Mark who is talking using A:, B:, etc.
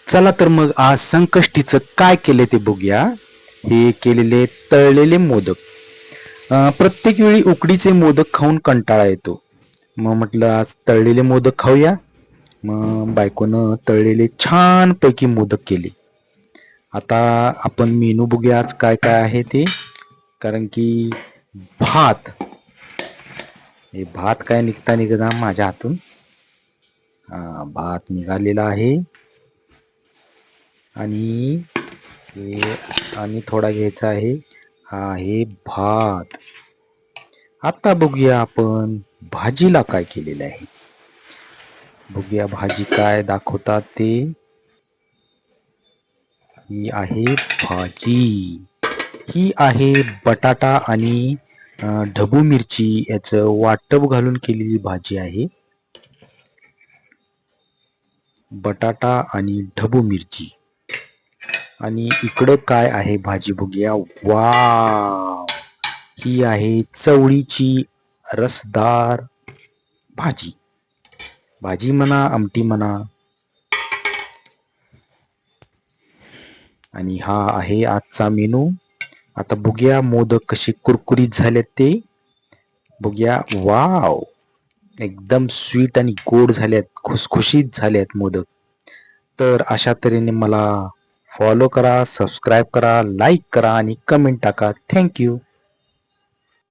A: चला तर मग आज संकष्टीचं काय केले ते बघूया. हे केलेले तळलेले मोदक. प्रत्येक वेळी उकडीचे मोदक खाऊन कंटाळा येतो. मग म्हटलं आज तळलेले मोदक खाऊया. मग बायकोनं तळलेले छान पैकी मोदक केले. आता आपण मेनू बघूया आज काय काय आहे ते. कारण की भात, हे भात काय निघता माझ्या हातून. भात निघालेला आहे. आणि हे आणि थोडा घ्यायचा आहे. हा आहे भात. आता बघूया आपण भाजीला काय केलेलं आहे. बघूया भाजी काय दाखवतात ते. ही आहे भाजी. ही आहे बटाटा आणि ढबू मिरची याचं वाटप घालून केलेली भाजी आहे. बटाटा आणि ढबू मिरची. आणि इकडं काय आहे भाजी बघूया. वाव, ही आहे चवळीची रसदार भाजी. भाजी म्हणा, आमटी म्हणा. आणि हा आहे आजचा मेनू. आता बघूया मोदक कसे कुरकुरीत झालेत ते बघूया. वाव, एकदम स्वीट आणि गोड झालेत, खुसखुशीत झालेत मोदक. तर अशा तऱ्हेने मला फॉलो करा, सबस्क्राईब करा, लाईक करा आणि कमेंट टाका. थँक्यू.